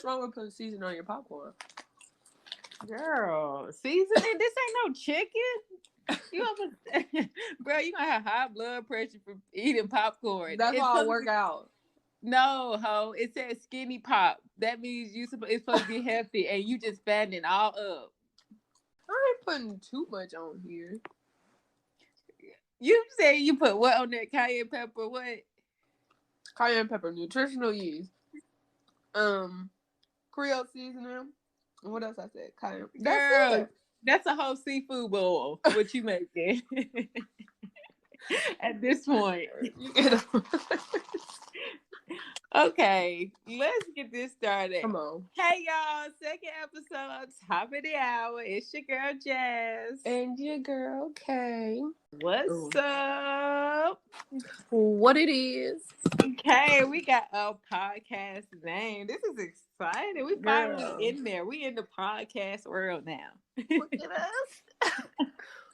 What's wrong with putting seasoning on your popcorn? Girl, seasoning? This ain't no chicken. You bro, you gonna have high blood pressure from eating popcorn. That's why I work out. No, ho. It says skinny pop. That means it's supposed to be healthy, and you just fattening all up. I ain't putting too much on here. You say you put what on that cayenne pepper? What? Cayenne pepper, nutritional yeast, Creole seasoning. What else I said? Cayenne. Girl, that's a whole seafood bowl. What you making? At this point. Okay, let's get this started. Come on. Hey, y'all. Second episode, top of the hour. It's your girl, Jazz. And your girl, Kay. What's up? What it is. Okay, we got a podcast name. This is exciting. We finally in there. We in the podcast world now. Look at us.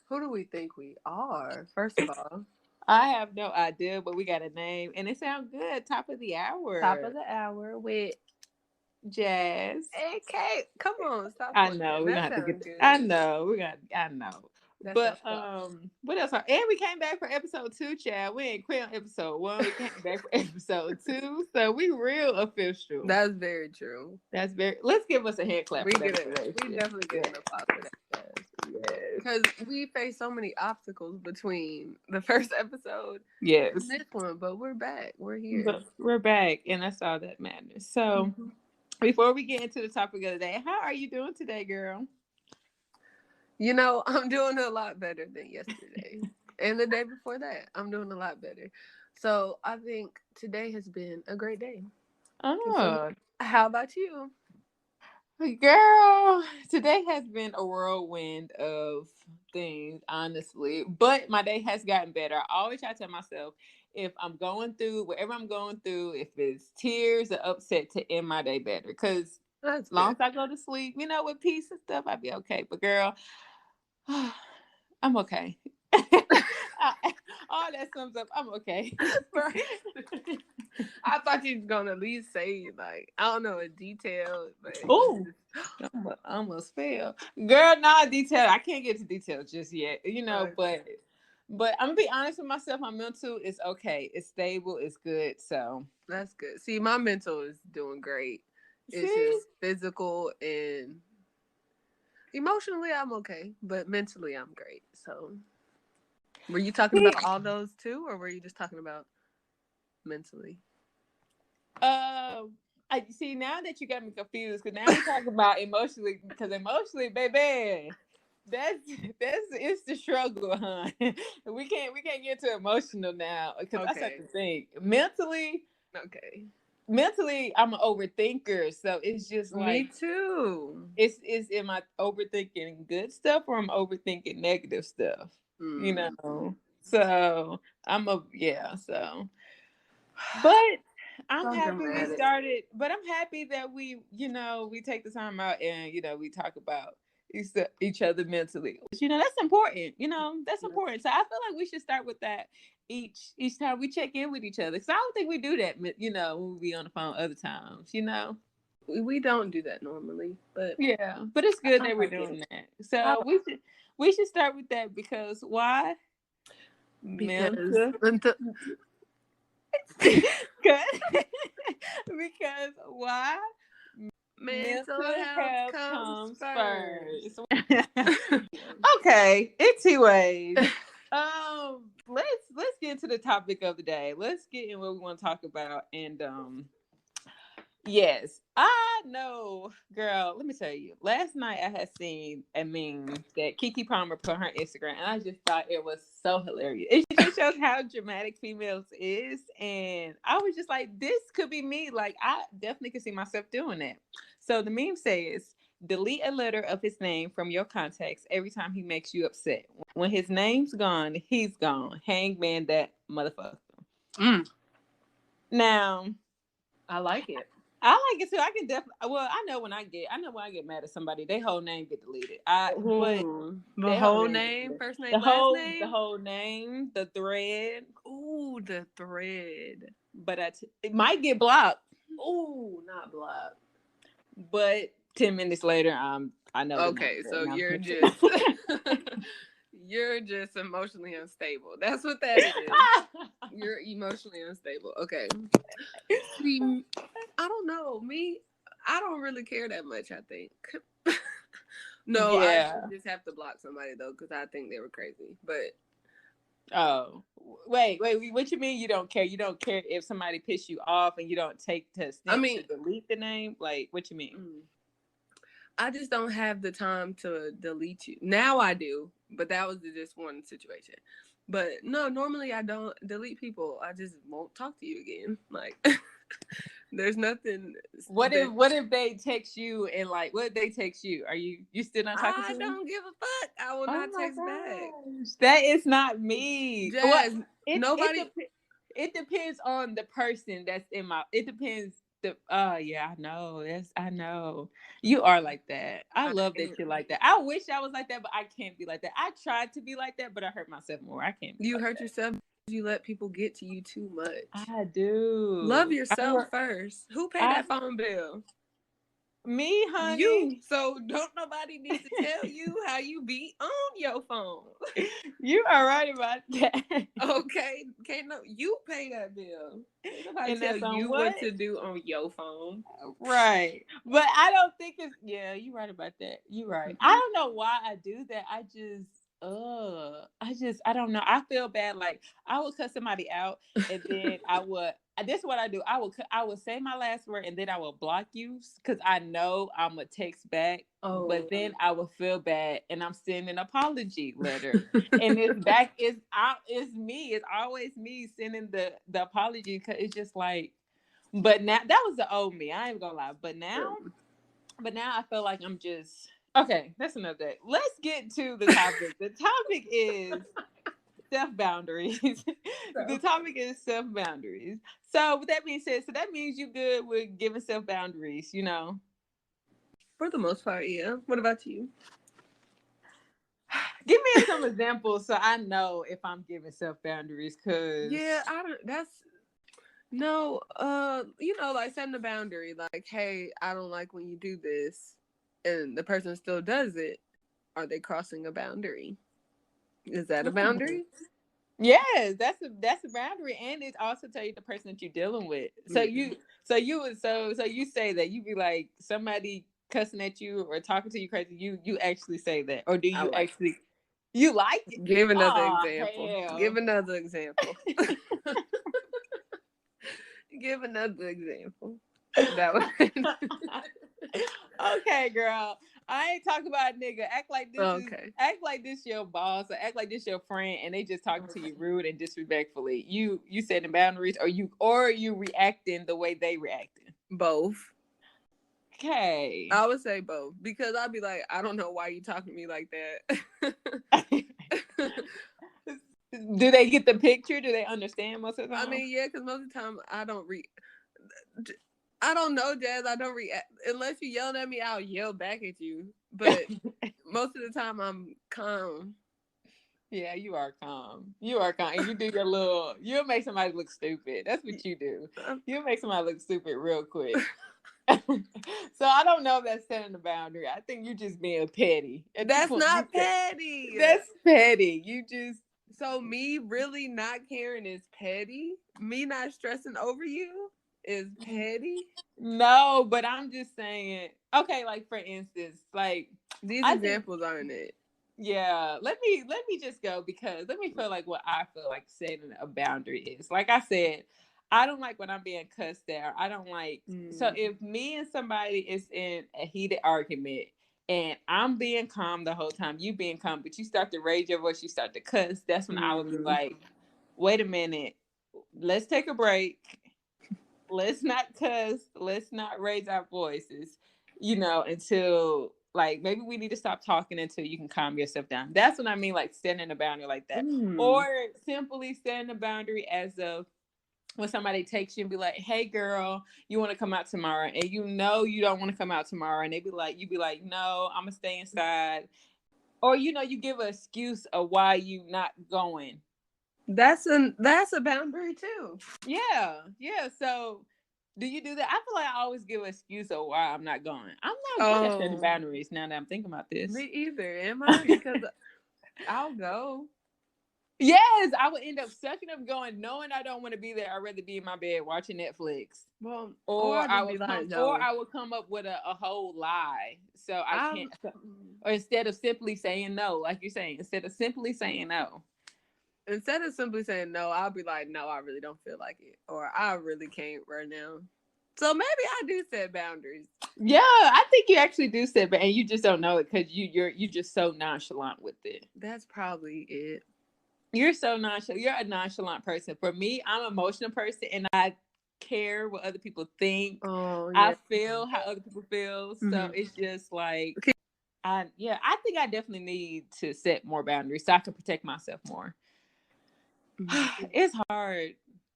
Who do we think we are, first of all? I have no idea, but we got a name, and it sounds good. Top of the hour. Top of the hour with Jazz. Hey, Kate, come on, stop. I know we have to get. Good. I know I know. That's but what else? And we came back for episode 2, Chad. We ain't quit on episode 1. We came back for episode 2, so we real official. That's very true. That's very. Let's give us a hand clap. We definitely get an applause for that. Because we faced so many obstacles between the first episode and this one, but we're back. We're here. But we're back, and that's all that matters. So, before we get into the topic of the day, how are you doing today, girl? You know, I'm doing a lot better than yesterday. And the day before that, I'm doing a lot better. So, I think today has been a great day. Oh. How about you? Girl, today has been a whirlwind of things, honestly. But my day has gotten better. I always try to tell myself, if I'm going through whatever I'm going through, if it's tears or upset, to end my day better. Because as long as I go to sleep, you know, with peace and stuff, I'll be okay. But girl, I'm okay. All that sums up, I'm okay. I thought you was gonna at least say, like, I don't know, a detail. Oh, I almost failed. Girl, not detail. I can't get to details just yet, you know, but I'm gonna be honest with myself. My mental is okay. It's stable. It's good. So that's good. See, my mental is doing great. It's just physical and emotionally, I'm okay, but mentally, I'm great. So, were you talking about all those too, or were you just talking about mentally? I see now that you got me confused, because now we're talking about emotionally, because emotionally, baby, it's the struggle, huh? we can't get too emotional now, because I have to think mentally. Okay. Mentally, I'm an overthinker, so it's just like me too. It's am I overthinking good stuff or I'm overthinking negative stuff? You know, so so. But I'm happy we started. But I'm happy that we take the time out and we talk about each other mentally. That's important. That's important. So I feel like we should start with that each time we check in with each other. Because I don't think we do that. When we be on the phone other times. We don't do that normally. But yeah, but it's good that we're doing that. So we should start with that because why? Because why? Mental health comes first. Okay, anyways, let's get into the topic of the day. Let's get in what we want to talk about. And yes, I know, girl. Let me tell you. Last night I had seen a meme that Keke Palmer put on her Instagram, and I just thought it was so hilarious. It just shows how dramatic females is, and I was just like, this could be me. Like, I definitely could see myself doing that. So the meme says, delete a letter of his name from your contacts every time he makes you upset. When his name's gone, he's gone. Hangman that motherfucker. Now, I like it. I like it too. I can definitely. Well, I know when I get mad at somebody, their whole name get deleted. The whole name, first name, last name, the whole name, the thread. Ooh, the thread. But it might get blocked. Ooh, not blocked. but 10 minutes later, I know. Okay, so you're just you're just emotionally unstable. That's what that is. You're emotionally unstable. Okay. See, I don't know. Me, I don't really care that much, I think. No, Yeah. I just have to block somebody though, because I think they were crazy. But Oh, wait. What you mean you don't care? You don't care if somebody piss you off and you don't take the steps to delete the name? Like, what you mean? I just don't have the time to delete you. Now I do, but that was just one situation. But no, normally I don't delete people. I just won't talk to you again. Like, there's nothing. What if they text you and like, what if they text you? Are you still not talking to them? I don't give a fuck. I will not text back. That is not me. Jazz, nobody. It depends on the person that's in my. It depends. Yeah, I know. You are like that. I love that you're like that. I wish I was like that, but I can't be like that. I tried to be like that, but I hurt myself more. I can't. You hurt yourself. You let people get to you too much. I do. Love yourself first. Who paid that phone bill? Me, honey. You. So don't nobody need to tell you how you be on your phone. You are right about that. Okay. You pay that bill. Nobody tell you what to do on your phone. Right. But I don't think you're right about that. You're right. I don't know why I do that. I don't know. I feel bad. Like I would cut somebody out and then this is what I do. I would say my last word and then I will block you because I know I'm gonna text back. Oh. But then I will feel bad and I'm sending an apology letter. And it's me. It's always me sending the apology because it's just like. But now that was the old me. I ain't gonna lie. But now I feel like I'm just okay. That's enough of that. Let's get to the topic. The topic is self-boundaries. The topic is self-boundaries. So with that being said, that means you good with giving self-boundaries, you know? For the most part, yeah. What about you? Give me some examples so I know if I'm giving self-boundaries, because like setting a boundary, like, hey, I don't like when you do this, and the person still does it. Are they crossing a boundary? Is that a boundary? Yes, that's a boundary, and it also tell you the person that you're dealing with. So you say that you be like somebody cussing at you or talking to you crazy. You actually say that, or do you actually? You like it? Give another example. Hell. Give another example. Give another example. That was okay, girl. I ain't talking about a nigga. Act like this your boss, or act like this your friend, and they just talking to you rude and disrespectfully. You setting boundaries, or you reacting the way they reacting? Both. Okay. I would say both, because I'd be like, I don't know why you talking to me like that. Do they get the picture? Do they understand most of the time? I mean, yeah, because most of the time I don't know, Jazz. I don't react unless you yell at me. I'll yell back at you, but most of the time I'm calm. Yeah, you are calm. And you do your little. You'll make somebody look stupid. That's what you do. You'll make somebody look stupid real quick. So I don't know if that's setting the boundary. I think you're just being petty. That's not petty. That's petty. You just. So me really not caring is petty. Me not stressing over you is petty. No, but I'm just saying. Okay, like for instance, like these examples aren't it. Yeah, let me just go, because let me feel like what I feel like setting a boundary is. Like I said, I don't like when I'm being cussed at. I don't like. So if me and somebody is in a heated argument, and I'm being calm the whole time, you being calm, but you start to raise your voice, you start to cuss, that's when I would be like, wait a minute, let's take a break. Let's not cuss. Let's not raise our voices, until like maybe we need to stop talking until you can calm yourself down. That's what I mean, like setting a boundary like that. Or simply setting a boundary as of when somebody takes you and be like, hey girl, you want to come out tomorrow? And you don't want to come out tomorrow. And you be like, no, I'm gonna stay inside. Or, you give an excuse of why you not going. That's a boundary too. Yeah. So Do you do that? I feel like I always give an excuse of why I'm not going. I'm not good at setting boundaries now that I'm thinking about this. Me either. It might be because I'll go. Yes, I would end up sucking up going, knowing I don't want to be there. I'd rather be in my bed watching Netflix. Well, or I would come up with a whole lie. So I can't. Or instead of simply saying no, like you're saying, instead of simply saying no, I'll be like, no, I really don't feel like it, or I really can't right now. So maybe I do set boundaries. Yeah, I think you actually do set, and you just don't know it because you're just so nonchalant with it. That's probably it. You're so nonchalant. You're a nonchalant person. For me, I'm an emotional person, and I care what other people think. Oh, yeah. I feel how other people feel. Mm-hmm. So it's just like, I think I definitely need to set more boundaries so I can protect myself more. Mm-hmm. It's hard.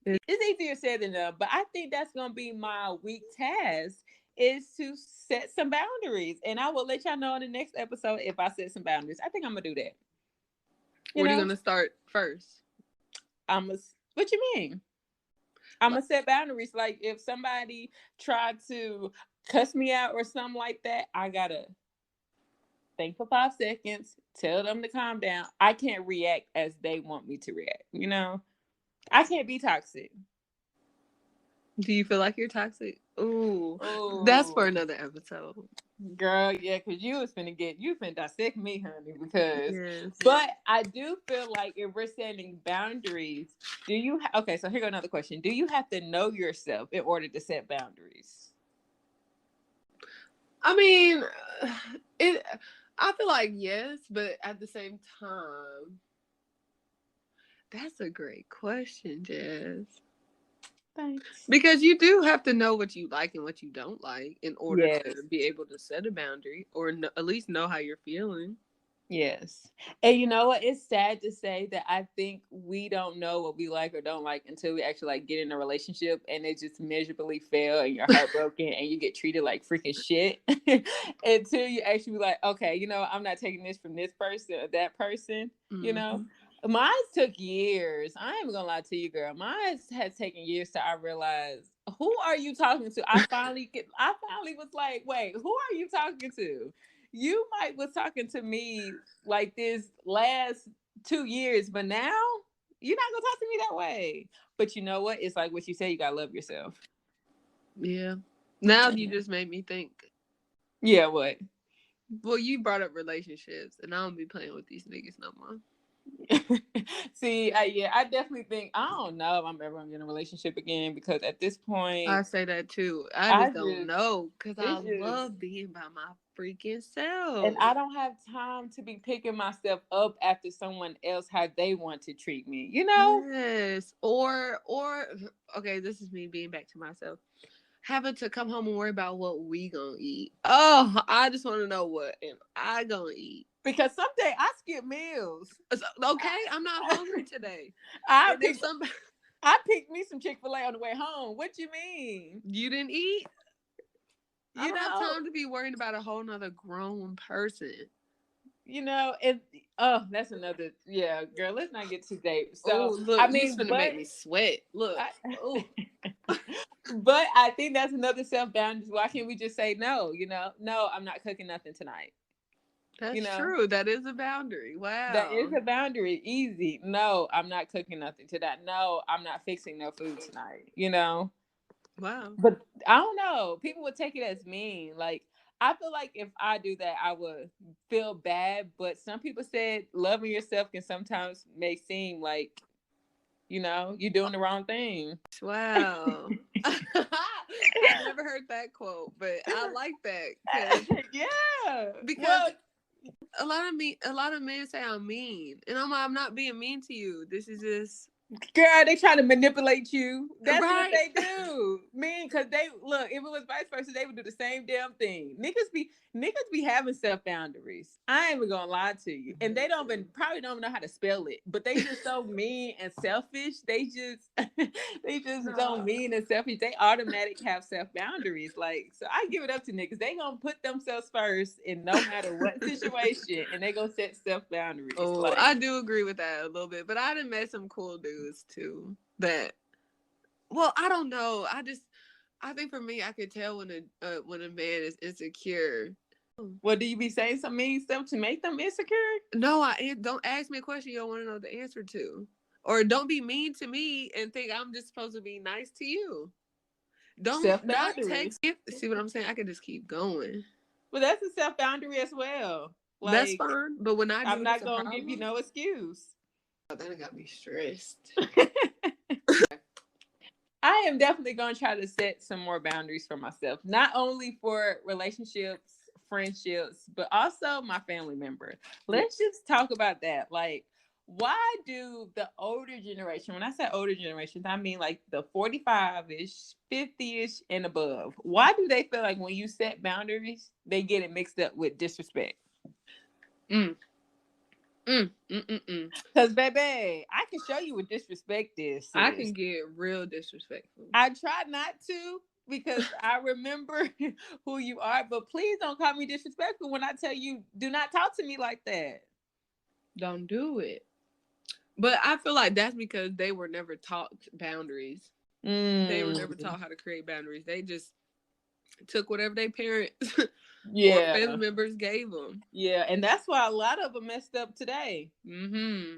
It's easier said than done, but I think that's going to be my week task is to set some boundaries. And I will let y'all know in the next episode if I set some boundaries. I think I'm going to do that. What are you going to start first? What you mean? I'm going to set boundaries. Like if somebody tried to cuss me out or something like that, I got to think for 5 seconds, tell them to calm down. I can't react as they want me to react. You know, I can't be toxic. Do you feel like you're toxic? Ooh. That's for another episode. Girl, yeah, because you finna dissect me, honey, because, but I do feel like if we're setting boundaries, okay, so here go another question. Do you have to know yourself in order to set boundaries? I mean, I feel like yes, but at the same time, that's a great question, Jazz. Thanks. Because you do have to know what you like and what you don't like in order to be able to set a boundary or at least know how you're feeling. Yes. And you know what? It's sad to say that I think we don't know what we like or don't like until we actually like get in a relationship and it just miserably fail and you're heartbroken and you get treated like freaking shit until you actually be like, okay, you know, I'm not taking this from this person or that person, you know? Mine took years. I ain't gonna lie to you, girl. Mine has taken years to I realize who are you talking to? I finally was like, wait, who are you talking to? You was talking to me like this last 2 years, but now you're not gonna talk to me that way. But you know what? It's like what you say, you gotta love yourself. Yeah. Now you just made me think. Yeah, what? Well, you brought up relationships, and I don't be playing with these niggas no more. See, I definitely think I don't know if I'm ever gonna get in a relationship again because at this point I say that too. I just don't know because I love being by my freaking self, and I don't have time to be picking myself up after someone else how they want to treat me. You know? Yes. Or okay, this is me being back to myself. Having to come home and worry about what we gonna eat. Oh, I just want to know what am I gonna eat. Because someday I skip meals. Okay, I'm not hungry today. I picked me some Chick-fil-A on the way home. What you mean? You didn't eat? I don't have time to be worried about a whole nother grown person. You know, that's another girl. Let's not get too deep. So look, I mean, it's gonna make me sweat. Look, but I think that's another self boundary. Why can't we just say no? You know, no, I'm not cooking nothing tonight. That's true. That is a boundary. Wow. That is a boundary. Easy. No, I'm not cooking nothing tonight. No, I'm not fixing no food tonight. You know. Wow. But I don't know. People would take it as mean. Like, I feel like if I do that, I would feel bad. But some people said loving yourself can sometimes make seem like, you know, you're doing the wrong thing. Wow. I've never heard that quote, but I like that. Yeah. Because a lot of men say I'm mean. And I'm not being mean to you. This is just... Girl, they try to manipulate you. That's right. What they do. Mean, because if it was vice versa, they would do the same damn thing. Niggas be having self boundaries. I ain't even gonna lie to you. And they probably don't know how to spell it, but they just so mean and selfish. They just so mean and selfish. They automatically have self boundaries. Like, so I give it up to niggas. They gonna put themselves first in no matter what situation, and they gonna set self boundaries. Oh, like, I do agree with that a little bit, but I done met some cool dudes too that, well, I don't know. I think for me, I could tell when a man is insecure. Well, do you be saying some mean stuff to make them insecure? No, don't ask me a question you don't want to know the answer to, or don't be mean to me and think I'm just supposed to be nice to you. Don't not text. See what I'm saying? I can just keep going. Well, that's a self boundary as well. Like, that's fine, but when I do, I'm not gonna give you no excuse. Oh, that got me stressed. I am definitely gonna try to set some more boundaries for myself, not only for relationships, friendships, but also my family member. Let's just talk about that. Like, why do the older generation, when I say older generations, I mean like the 45-ish, 50-ish and above, why do they feel like when you set boundaries, they get it mixed up with disrespect? Because baby, I can show you what disrespect is. I can get real disrespectful. I try not to, because I remember who you are, but please don't call me disrespectful when I tell you, do not talk to me like that. Don't do it. But I feel like that's because they were never taught boundaries. They were never taught how to create boundaries. They just took whatever their parents or family members gave them. Yeah, and that's why a lot of them messed up today. A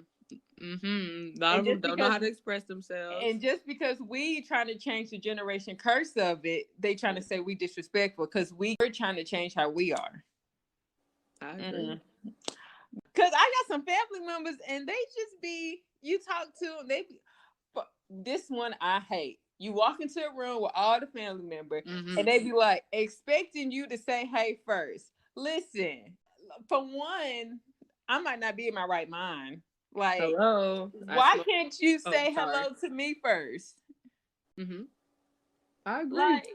lot of them don't know how to express themselves. And just because we trying to change the generation curse of it, they trying to say we disrespectful because we're trying to change how we are. I agree. Because I got some family members and they just be, you talk to them, they be, this one I hate. You walk into a room with all the family members and they be like expecting you to say hey first. Listen, for one, I might not be in my right mind. Like, hello. Why can't you say hello to me first? I agree. Like,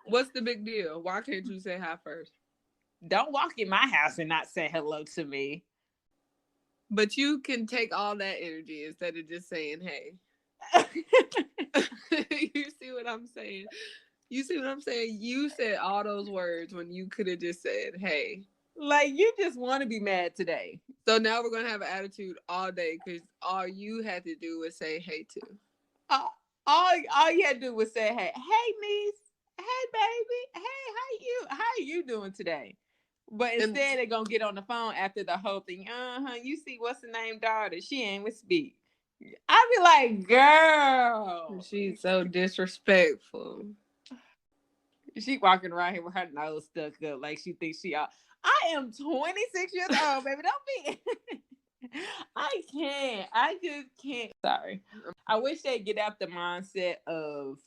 what's the big deal? Why can't you say hi first? Don't walk in my house and not say hello to me. But you can take all that energy instead of just saying hey. You see what I'm saying? You see what I'm saying? You said all those words when you could have just said hey. Like, you just want to be mad today. So now we're going to have an attitude all day because all you had to do was say hey to. All you had to do was say hey. Hey, niece. Hey, baby. Hey, how you doing today? But instead, they're going to get on the phone after the whole thing. You see what's the name daughter? She ain't with speak. I be like, girl. She's so disrespectful. She walking around here with her nose stuck up like she thinks she all. I am 26 years old, baby. Don't be. I just can't. Sorry. I wish they'd get out the mindset of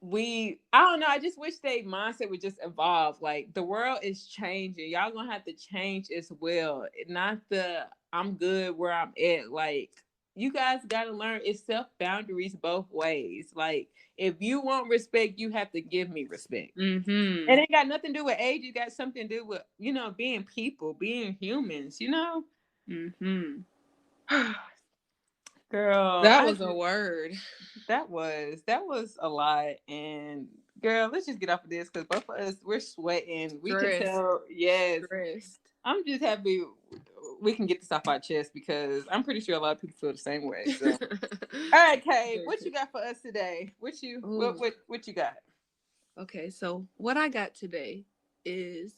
I don't know. I just wish their mindset would just evolve. Like, the world is changing. Y'all gonna have to change as well. Not I'm good where I'm at. Like, you guys gotta learn it's self-boundaries both ways. Like, if you want respect, you have to give me respect. It ain't got nothing to do with age. It got something to do with, being people, being humans, Girl, that was a word. That was a lot. And girl, let's just get off of this because both of us, we're sweating. We can tell. Yes. Stressed. I'm just happy we can get this off our chest because I'm pretty sure a lot of people feel the same way. So. All right, Kay, what you got for us today? What you got? Okay, so what I got today is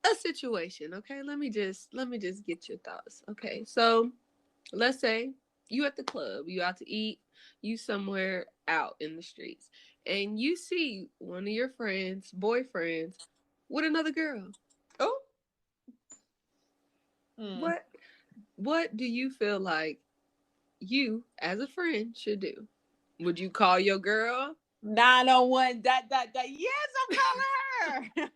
a situation. Okay, let me just get your thoughts. Okay, so let's say you at the club, you out to eat, you somewhere out in the streets, and you see one of your friends, boyfriends, with another girl. Oh. What do you feel like you as a friend should do? Would you call your girl? 901 ... Yes, I'm calling her.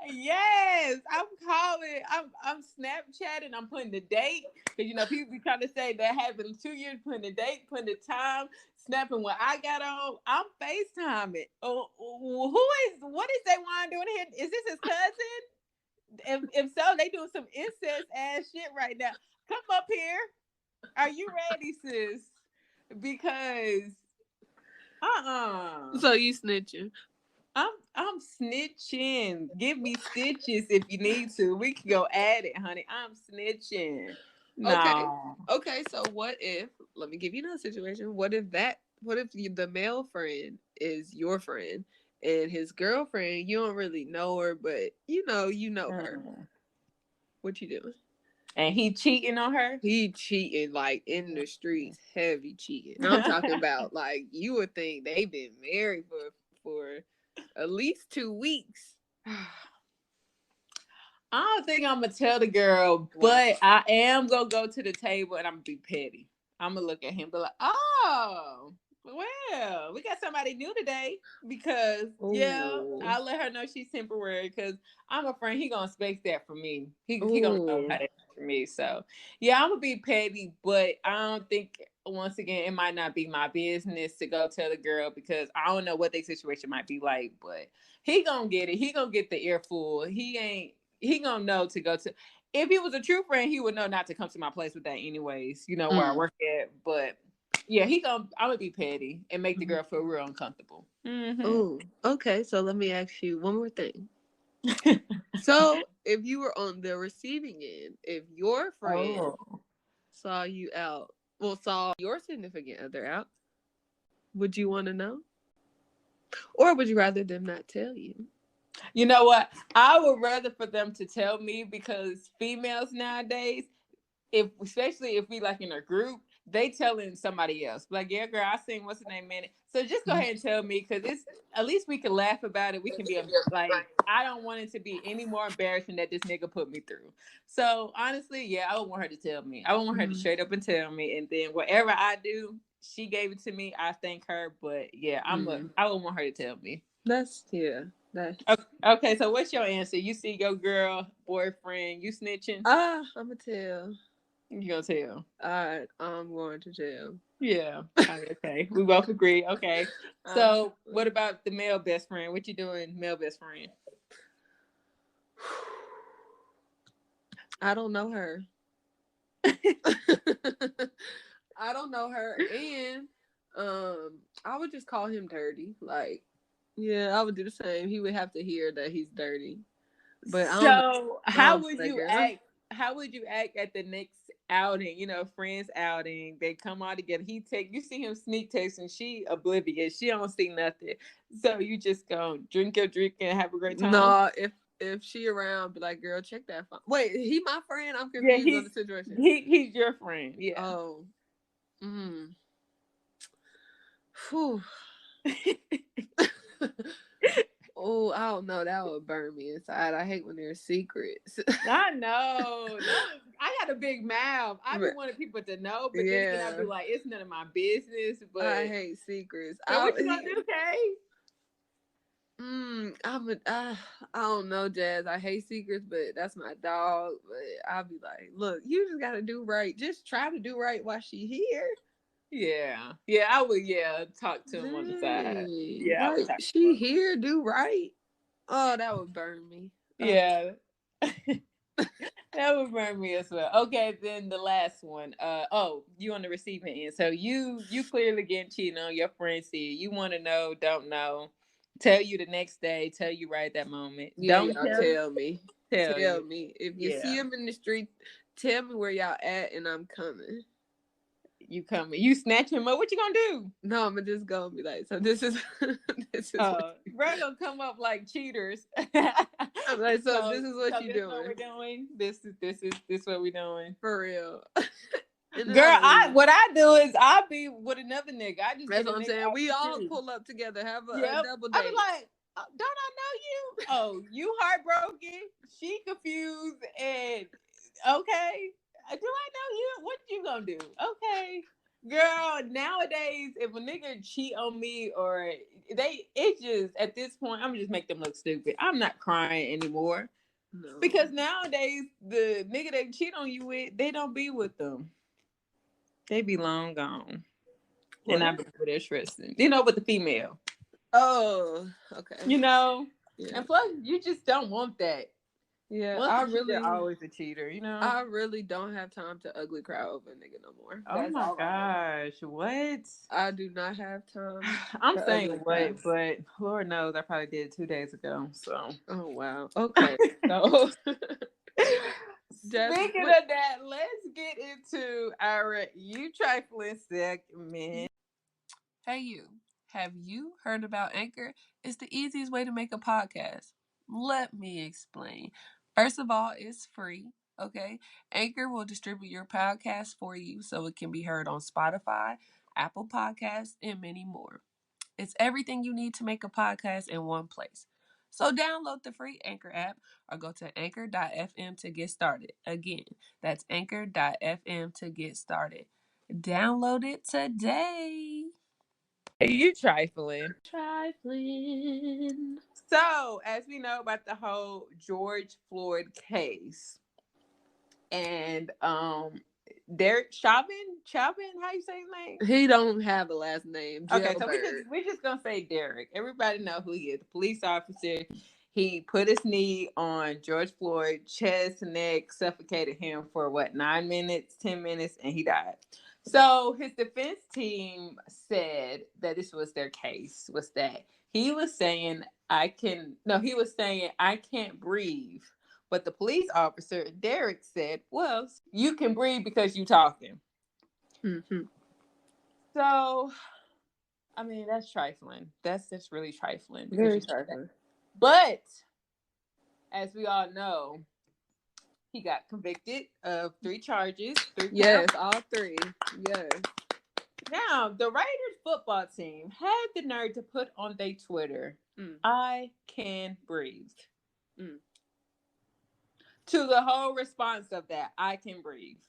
Yes, I'm calling. I'm Snapchatting. I'm putting the date because people be trying to say that happened 2 years. Putting the date, putting the time, snapping what I got on. I'm FaceTiming. Oh, what is they want doing here? Is this his cousin? If so, they doing some incest ass shit right now. Come up here. Are you ready, sis? Because So you snitching? I'm snitching. Give me stitches if you need to. We can go at it, honey. I'm snitching. No. Okay. So what if? Let me give you another situation. What if that what if the male friend is your friend and his girlfriend, you don't really know her, but you know her. What you doing? And he cheating on her? He cheating like in the streets, heavy cheating. I'm talking about like you would think they've been married for at least 2 weeks. I don't think I'm gonna tell the girl, but I am gonna go to the table and I'm gonna be petty. I'm gonna look at him, be like, "Oh, well, we got somebody new today." Because I'll let her know she's temporary. Because I'm a friend, he gonna expect that from me. He gonna know how to for me. So I'm gonna be petty, but I don't think. Once again, it might not be my business to go tell the girl because I don't know what their situation might be like. But he gonna get it. He gonna get the earful. He gonna know to go to. If he was a true friend, he would know not to come to my place with that anyways, where I work at. But I'm gonna be petty and make the girl feel real uncomfortable. Oh, okay. So let me ask you one more thing. So if you were on the receiving end, if your friend saw you out, saw your significant other out, would you want to know? Or would you rather them not tell you? You know what? I would rather for them to tell me because females nowadays, especially if we like in a group, they telling somebody else. Like, yeah, girl, I seen what's the name, man. So just go ahead and tell me because it's at least we can laugh about it. We can be like, I don't want it to be any more embarrassing that this nigga put me through. So honestly, I would want her to tell me. I would want her to straight up and tell me, and then whatever I do, she gave it to me. I thank her, but I would want her to tell me. That's okay. So what's your answer? You see your girl, boyfriend, you snitching? I'm gonna tell. You gonna tell? Alright, I'm going to tell. Yeah. Okay. We both agree. Okay. So what about the male best friend? What you doing, male best friend? I don't know her. I don't know her, and I would just call him dirty. Like, I would do the same. He would have to hear that he's dirty. But how would you act? How would you act at the next outing? Friends outing. They come all together. You see him sneak texting. She oblivious. She don't see nothing. So you just go drink your drink and have a great time. No, if she around, be like, girl, check that phone. Wait, he my friend? I'm confused on the situation. He's your friend. Yeah. Oh. Whew. Oh, I don't know. That would burn me inside. I hate when there's secrets. I know. I got a big mouth. I just wanted people to know, but then I'd be like, it's none of my business. But I hate secrets. What you gonna do, Kay? I don't know, Jazz. I hate secrets, but that's my dog. But I'll be like, look, you just gotta do right. Just try to do right while she here. Yeah, I would. Talk to him on the side. Yeah, like, she here, do right. Oh, that would burn me. Yeah, that would burn me as well. Okay, then the last one. You on the receiving end. So you clearly getting cheated on. Your friend see you want to know, don't know. Tell you the next day. Tell you right at that moment. Don't tell me. Tell me if you see him in the street. Tell me where y'all at, and I'm coming. You coming? You snatch him up? What you gonna do? No, I'm just gonna be like, so this is. We're gonna come up like cheaters. I'm like, so this is what you doing? What we're doing? This what we're doing for real. Girl, what I do is I'll be with another nigga. That's what I'm saying. We all pull up together, have a double date. I be like, don't I know you? Oh, you heartbroken? She confused and okay. Do I know you? What you gonna do? Okay, girl. Nowadays, if a nigga cheat on me or it's just at this point, I'm just make them look stupid. I'm not crying anymore. No. Because nowadays, the nigga they cheat on you with, they don't be with them. They be long gone. What? And I be with their stressing. With the female. Oh, okay. And plus, you just don't want that. Yeah, always a cheater, I really don't have time to ugly cry over a nigga no more. Oh my gosh, what? I do not have time. I'm saying what, but Lord knows I probably did it 2 days ago. So. Oh wow. Okay. So. Speaking of that, let's get into our You Trifling segment. Hey you, have you heard about Anchor? It's the easiest way to make a podcast. Let me explain. First of all, it's free, okay? Anchor will distribute your podcast for you so it can be heard on Spotify, Apple Podcasts, and many more. It's everything you need to make a podcast in one place. So download the free Anchor app or go to anchor.fm to get started. Again, that's anchor.fm to get started. Download it today. You trifling. Trifling. So, as we know about the whole George Floyd case, and Derek Chauvin, how you say his name? He don't have a last name. Okay, so we're just gonna say Derek. Everybody know who he is. The police officer. He put his knee on George Floyd, chest, neck, suffocated him for 9 minutes, 10 minutes, and he died. So his defense team said that this was their case, was that he was saying I can't breathe. But the police officer, Derek, said, well, you can breathe because you talking. Mm-hmm. So, I mean, that's trifling. That's just really trifling. Very trifling. But, as we all know, he got convicted of 3 charges. Yes, all 3. Yes. Now, the Raiders football team had the nerve to put on their Twitter, I can breathe. To the whole response of that, I can breathe.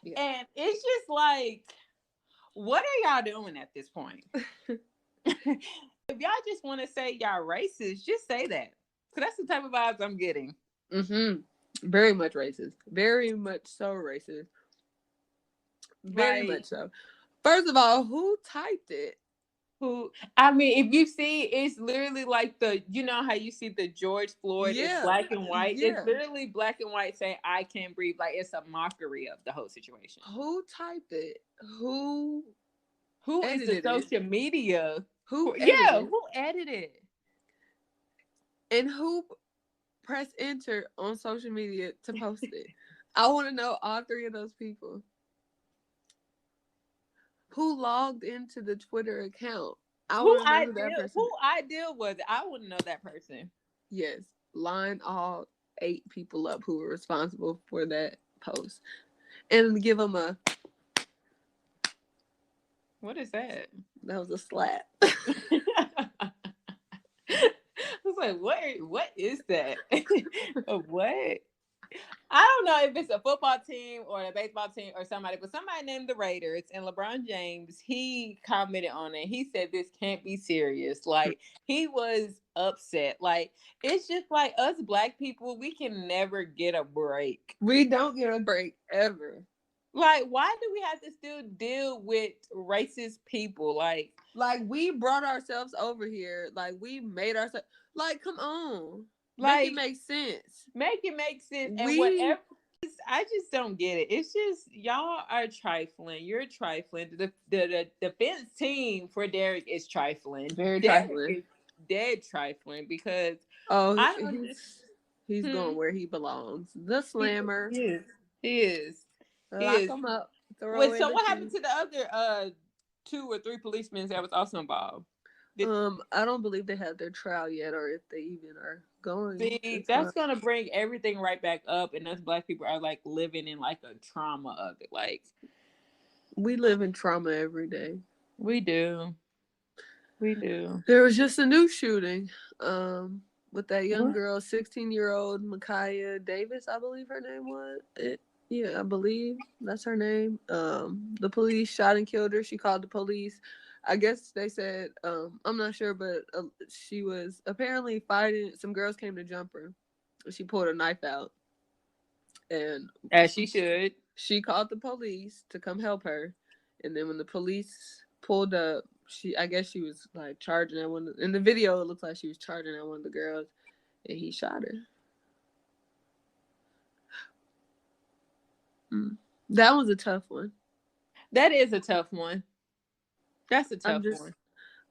Yeah. And it's just like, what are y'all doing at this point? If y'all just want to say y'all racist, just say that. Because that's the type of vibes I'm getting. Mm-hmm. Very much racist. Very much so racist. Very much so. First of all, who typed it? I mean, if you see, it's literally like you know how you see the George Floyd is black and white. Yeah. It's literally black and white saying I can't breathe. Like, it's a mockery of the whole situation. Who typed it? Who is the social media? Who edited it? And who pressed enter on social media to post it? I want to know all 3 of those people. Who logged into the Twitter account? Who ideal was it? I want to know that person. Yes. Line all 8 people up who were responsible for that post. And give them a... What is that? That was a slap. I was like, what is that? What? I don't know if it's a football team or a baseball team or somebody, but somebody named the Raiders, and LeBron James, he commented on it. He said this can't be serious. Like, he was upset. Like, it's just like us black people, we can never get a break. We don't get a break ever. Like, why do we have to still deal with racist people? Like we brought ourselves over here. Like, we made ourselves. Like, come on. Make it make sense. Make it make sense. And whatever. I just don't get it. It's just, y'all are trifling. You're trifling. The defense team for Derek is trifling. Very trifling. Dead trifling because he's going where he belongs. The slammer. He is. Lock him up. Wait, so what happened to the other 2 or 3 policemen that was also involved? I don't believe they had their trial yet, or if they even are going. See, that's gonna bring everything right back up, and us black people are like living in like a trauma of it. Like, we live in trauma every day. We do. There was just a new shooting, with that young girl, 16-year-old Micaiah Davis, I believe her name was. I believe that's her name. The police shot and killed her. She called the police. I guess they said, I'm not sure, but she was apparently fighting. Some girls came to jump her. She pulled a knife out. And as she should. She called the police to come help her. And then when the police pulled up, I guess she was like charging at one. In the video, it looks like she was charging at one of the girls. And he shot her. That was a tough one. That is a tough one. That's a tough one.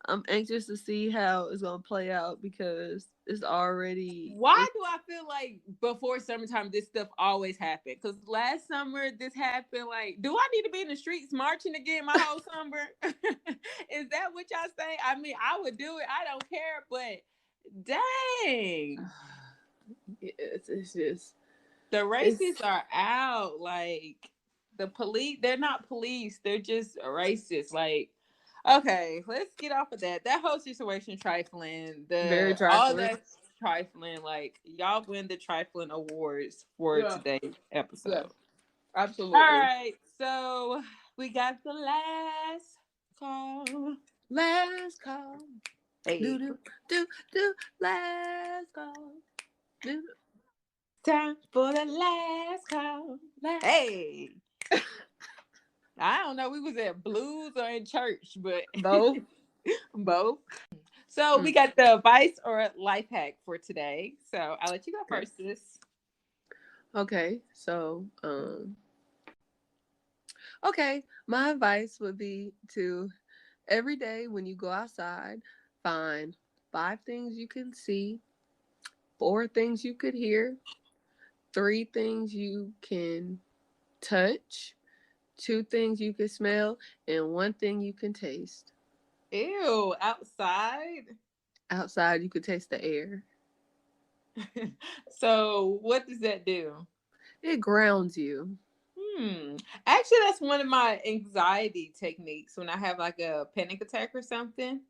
I'm anxious to see how it's gonna play out because it's already. Why do I feel like before summertime this stuff always happened? Because last summer this happened. Like, do I need to be in the streets marching again my whole summer? Is that what y'all say? I mean, I would do it. I don't care, but dang, It's just the racists are out. Like the police, they're not police. They're just racist. Like, okay, let's get off of that. That whole situation trifling. very trifling. All that trifling. Like y'all win the trifling awards for today's episode. Yeah, absolutely. All right, so we got the last call. Last call. Hey. Do last call. Do. Time for the last call. Hey. I don't know. We was at Blues or in church, but both. Both. So we got the advice or life hack for today. So I'll let you go first, sis. Okay. So, okay. My advice would be to every day when you go outside, find 5 things you can see, 4 things you could hear, 3 things you can touch, 2 things you can smell, and 1 thing you can taste. Ew, outside? Outside, you could taste the air. So what does that do? It grounds you. Actually, that's one of my anxiety techniques. When I have like a panic attack or something,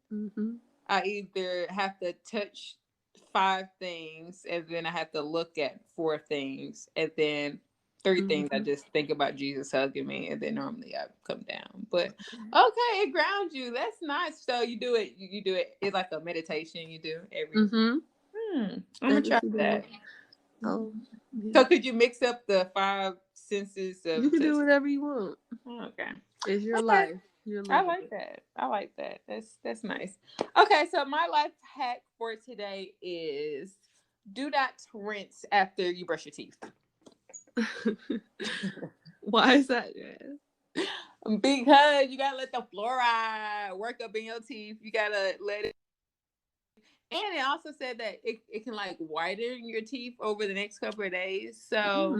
I either have to touch 5 things and then I have to look at 4 things and then 3 things I just think about Jesus hugging me and then normally I come down. But okay, it grounds you. That's nice. So you do it. You do it. It's like a meditation you do every. I'm gonna try that. Oh, yeah. So could you mix up the 5 senses? You can do whatever you want. Okay, it's your life. I like that. I like that. That's nice. Okay, so my life hack for today is do not rinse after you brush your teeth. Why is that, Jazz? Because you gotta let the fluoride work up in your teeth. You gotta let it. And it also said that it can like whiten your teeth over the next couple of days. So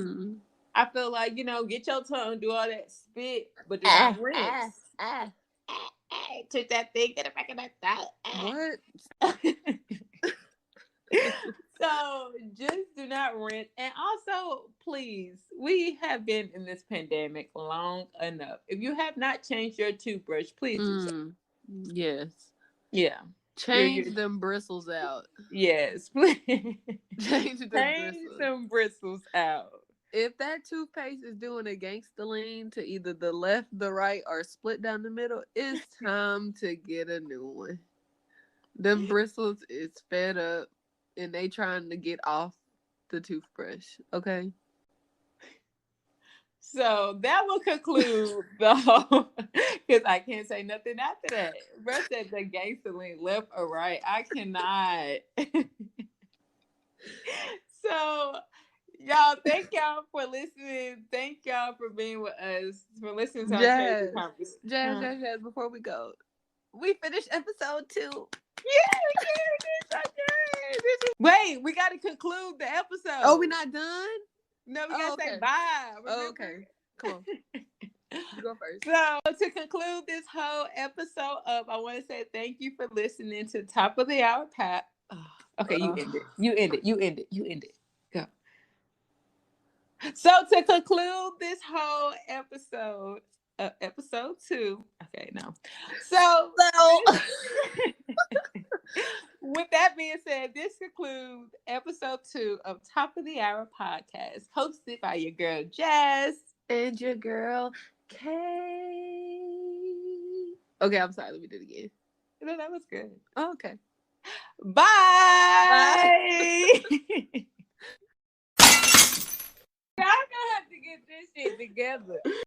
I feel like, get your tongue, do all that spit, but do not rinse. Took that thing in the back of that thought. What? So just do not rinse. And also, please, we have been in this pandemic long enough. If you have not changed your toothbrush, please do so. Yes. Yeah. Change them bristles out. Yes, please. Change some bristles out. If that toothpaste is doing a gangsta lean to either the left, the right, or split down the middle, it's time to get a new one. Them bristles is fed up and they trying to get off the toothbrush. Okay. So that will conclude the whole, because I can't say nothing after that. Bro said the gangster lean left or right. I cannot. So, y'all, thank y'all for listening. Thank y'all for being with us, for listening to our crazy conversation. Jazz, before we go, we finished episode 2. Yeah. Wait, we got to conclude the episode. Oh, we're not done? No, we gotta say bye. Oh, okay. Come on. You go first. So to conclude this whole episode up, I want to say thank you for listening to Top of the Hour Pat. Okay, you end it. You end it. Go. So to conclude this whole episode, episode 2. Okay, no. So with that being said, this concludes episode 2 of Top of the Hour podcast, hosted by your girl Jazz and your girl Kay. Okay, I'm sorry. Let me do it again. No, that was good. Oh, okay. Bye. Y'all gonna have to get this shit together.